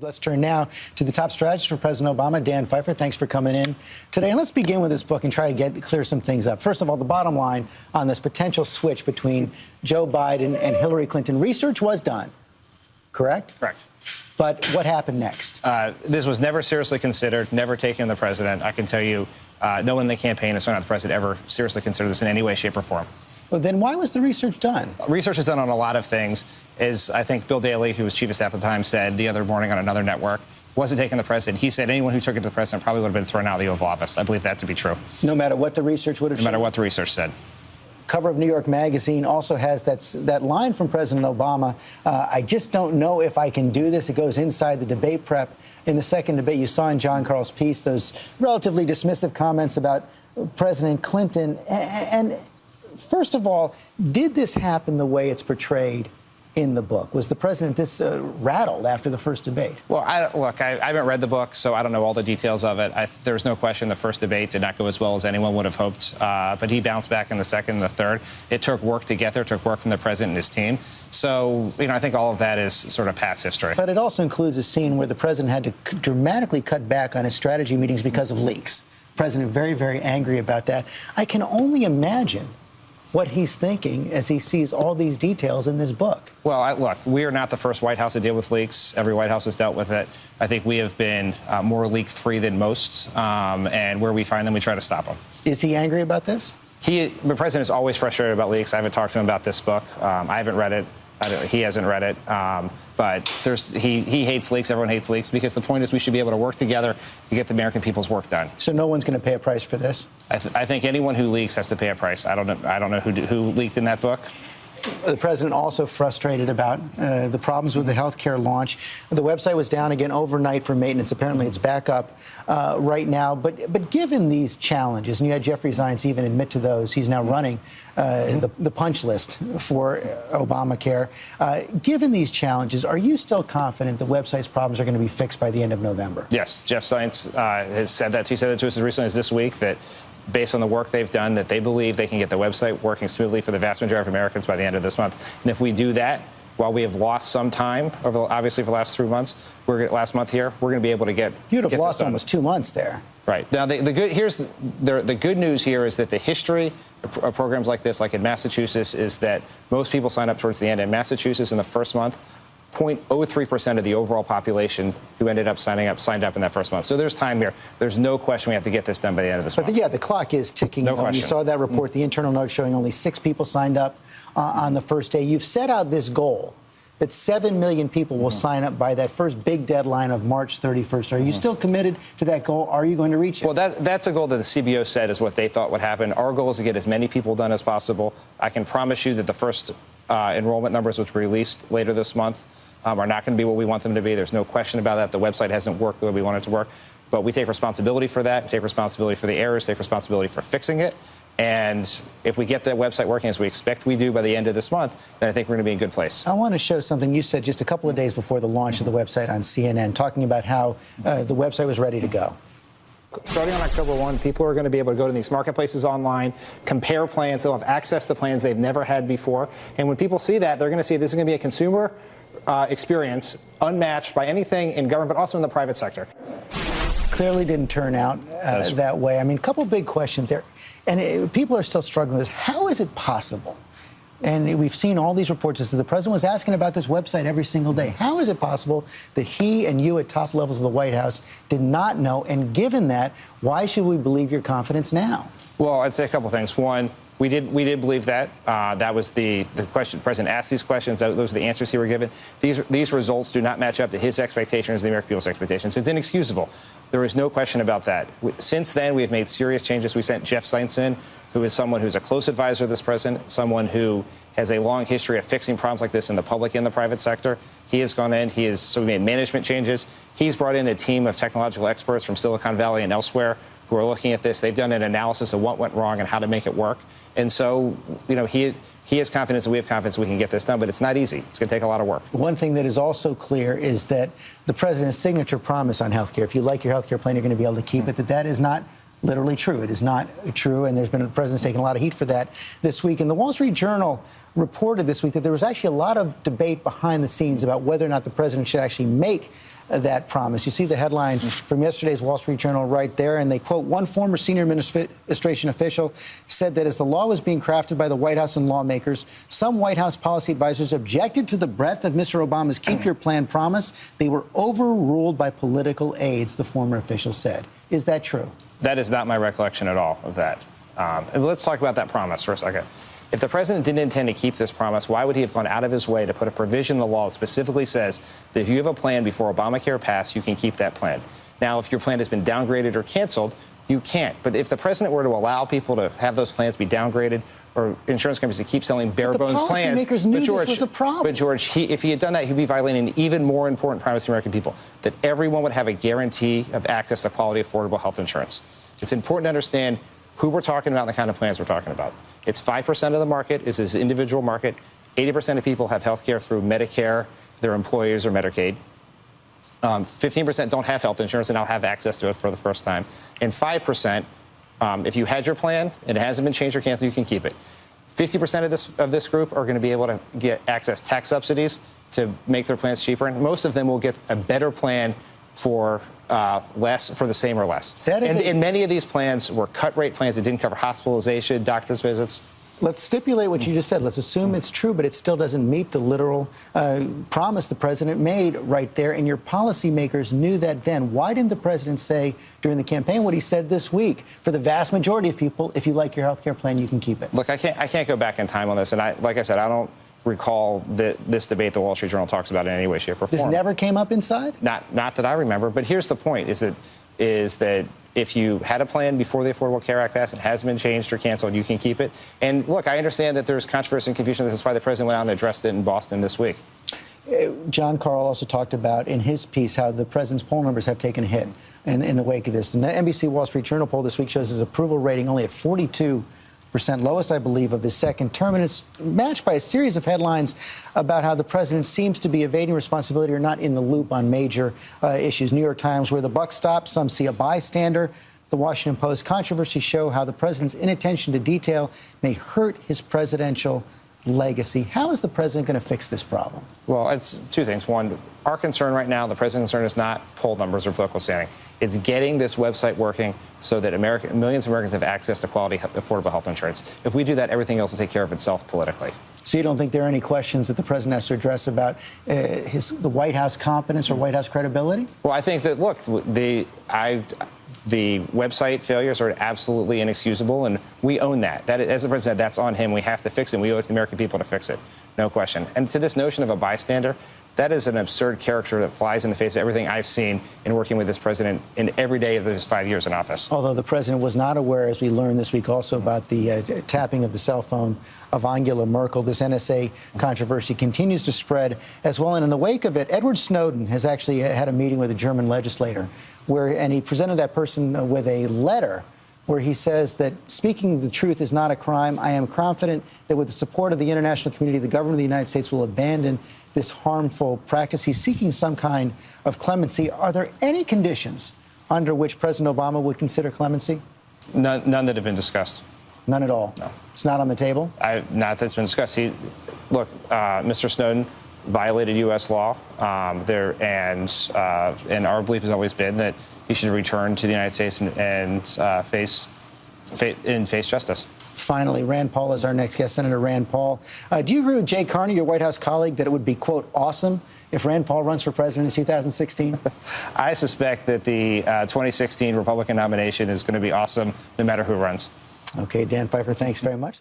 Let's turn now to the top strategist for President Obama, Dan Pfeiffer. Thanks for coming in today. And let's begin with this book and try to clear some things up. First of all, the bottom line on this potential switch between Joe Biden and Hillary Clinton. Research was done, correct? Correct. But what happened next? This was never seriously considered, never taken to the president. I can tell you, no one in the campaign, it's not the president, ever seriously considered this in any way, shape, or form. Well, then why was the research done? Research is done on a lot of things. As I think Bill Daley, who was chief of staff at the time, said the other morning on another network, wasn't taking the president. He said anyone who took it to the president probably would have been thrown out of the Oval Office. I believe that to be true. No matter what the research would have No matter what the research said. Cover of New York Magazine also has that line from President Obama, I just don't know if I can do this. It goes inside the debate prep. In the second debate, you saw in John Carl's piece those relatively dismissive comments about President Clinton. And first of all, did this happen the way it's portrayed in the book? Was the president this rattled after the first debate? Well, I haven't read the book, so I don't know all the details of it. There's no question the first debate did not go as well as anyone would have hoped, but he bounced back in the second and the third. It took work to get there. It took work from the president and his team. So, I think all of that is sort of past history. But it also includes a scene where the president had to dramatically cut back on his strategy meetings because of leaks. The president very, very angry about that. I can only imagine what he's thinking as he sees all these details in this book. Well, look, we are not the first White House to deal with leaks. Every White House has dealt with it. I think we have been more leak-free than most, and where we find them, we try to stop them. Is he angry about this? The president is always frustrated about leaks. I haven't talked to him about this book. I haven't read it. He hasn't read it. But he hates leaks. Everyone hates leaks because the point is we should be able to work together to get the American people's work done. So no one's going to pay a price for this? I think anyone who leaks has to pay a price. I don't know who leaked in that book. The president also frustrated about the problems with the health care launch. The website was down again overnight for maintenance. Apparently it's back up right now. But given these challenges, and you had Jeffrey Zients even admit to those, he's now running the punch list for Obamacare. Given these challenges, are you still confident the website's problems are going to be fixed by the end of November? Yes. Jeff Zients has said that. He said that to us as recently as this week, that based on the work they've done, that they believe they can get the website working smoothly for the vast majority of Americans by the end of this month. And if we do that, while we have lost some time, obviously for the last 3 months, last month here, we're going to be able to get. You'd have lost almost 2 months there. Right. Now, the good news here is that the history of programs like this, like in Massachusetts, is that most people sign up towards the end. In Massachusetts, in the first month, 0.03% of the overall population who ended up signed up in that first month. So there's time here. There's no question we have to get this done by the end of this month. But yeah, the clock is ticking. No question. You saw that report, the internal note showing only 6 people signed up on the first day. You've set out this goal that 7 million people will sign up by that first big deadline of March 31st. Are you still committed to that goal? Are you going to reach it? Well, that's a goal that the CBO said is what they thought would happen. Our goal is to get as many people done as possible. I can promise you that the first enrollment numbers, which were released later this month, are not going to be what we want them to be. There's no question about that. The website hasn't worked the way we want it to work. But we take responsibility for that. We take responsibility for the errors, take responsibility for fixing it. And if we get the website working as we expect we do by the end of this month, then I think we're going to be in a good place. I want to show something you said just a couple of days before the launch of the website on CNN, talking about how the website was ready to go. Starting on October 1, people are going to be able to go to these marketplaces online, compare plans. They'll have access to plans they've never had before. And when people see that, they're going to see this is going to be a consumer experience unmatched by anything in government, but also in the private sector. Clearly didn't turn out that way. I mean, a couple big questions there. And people are still struggling with this. How is it possible? And we've seen all these reports as the president was asking about this website every single day. How is it possible that he and you at top levels of the White House did not know? And given that, why should we believe your confidence now? Well, I'd say a couple things. One, we did believe that. That was the question. The president asked these questions. Those are the answers he were given. These results do not match up to his expectations, the American people's expectations. It's inexcusable. There is no question about that. Since then, we have made serious changes. We sent Jeff Zients in, who is someone who's a close advisor of this president, someone who has a long history of fixing problems like this in the public and the private sector. He has gone in. So we made management changes. He's brought in a team of technological experts from Silicon Valley and elsewhere who are looking at this. They've done an analysis of what went wrong and how to make it work. And so, he has confidence and we have confidence we can get this done, but it's not easy. It's going to take a lot of work. One thing that is also clear is that the president's signature promise on health care, if you like your health care plan, you're going to be able to keep it, that is not literally true. It is not true, and the president's taken a lot of heat for that this week. And the Wall Street Journal reported this week that there was actually a lot of debate behind the scenes about whether or not the president should actually make that promise. You see the headline from yesterday's Wall Street Journal right there, and they quote, one former senior administration official said that as the law was being crafted by the White House and lawmakers, some White House policy advisors objected to the breadth of Mr. Obama's Keep Your Plan promise. They were overruled by political aides, the former official said. Is that true? That is not my recollection at all of that. And let's talk about that promise for a second. If the president didn't intend to keep this promise, why would he have gone out of his way to put a provision in the law that specifically says that if you have a plan before Obamacare passed, you can keep that plan? Now, if your plan has been downgraded or canceled, you can't. But if the president were to allow people to have those plans be downgraded or insurance companies to keep selling bare-bones plans, policymakers knew this was a problem. But George, if he had done that, he'd be violating an even more important promise to American people, that everyone would have a guarantee of access to quality, affordable health insurance. It's important to understand who we're talking about and the kind of plans we're talking about. It's 5% of the market is this individual market. 80% of people have health care through Medicare, their employers, or Medicaid. 15% don't have health insurance and now have access to it for the first time. And 5%, if you had your plan and it hasn't been changed or canceled, you can keep it. 50% of this group are going to be able to get access tax subsidies to make their plans cheaper, and most of them will get a better plan for less, for the same or less. And many of these plans were cut rate plans that didn't cover hospitalization, doctor's visits. Let's stipulate what you just said. Let's assume it's true, but it still doesn't meet the literal promise the president made right there. And your policymakers knew that then. Why didn't the president say during the campaign what he said this week? For the vast majority of people, if you like your health care plan, you can keep it. Look, I can't go back in time on this. And like I said, I don't recall this debate the Wall Street Journal talks about in any way, shape, or form. This never came up inside? Not that I remember. But here's the point: is that if you had a plan before the Affordable Care Act passed and hasn't been changed or canceled, you can keep it. And look, I understand that there's controversy and confusion. This is why the president went out and addressed it in Boston this week. John Carl also talked about in his piece how the president's poll numbers have taken a hit in the wake of this. The NBC Wall Street Journal poll this week shows his approval rating only at 42%, lowest, I believe, of his second term. And it's matched by a series of headlines about how the president seems to be evading responsibility or not in the loop on major issues. New York Times, where the buck stops, some see a bystander. The Washington Post, controversies show how the president's inattention to detail may hurt his presidential legacy. How is the president going to fix this problem? Well, it's two things. One, our concern right now, the president's concern, is not poll numbers or political standing. It's getting this website working so that millions of Americans have access to quality, affordable health insurance. If we do that, everything else will take care of itself politically. So you don't think there are any questions that the president has to address about the White House competence or White House credibility? Well, I think that, look, the website failures are absolutely inexcusable, and we own that. As the president said, that's on him. We have to fix it. We owe it to the American people to fix it. No question. And to this notion of a bystander, that is an absurd character that flies in the face of everything I've seen in working with this president in every day of his 5 years in office. Although the president was not aware, as we learned this week also, about the tapping of the cell phone of Angela Merkel. This NSA controversy continues to spread as well. And in the wake of it, Edward Snowden has actually had a meeting with a German legislator and he presented that person with a letter where he says that speaking the truth is not a crime. I am confident that with the support of the international community, the government of the United States will abandon this harmful practice. He's seeking some kind of clemency. Are there any conditions under which President Obama would consider clemency? None that have been discussed. None at all? No. It's not on the table? Not that's been discussed. Look, Mr. Snowden violated U.S. law, and our belief has always been that he should return to the United States and face justice. Finally, Rand Paul is our next guest, Senator Rand Paul. Do you agree with Jay Carney, your White House colleague, that it would be, quote, awesome if Rand Paul runs for president in 2016? I suspect that the 2016 Republican nomination is going to be awesome no matter who runs. Okay, Dan Pfeiffer, thanks very much.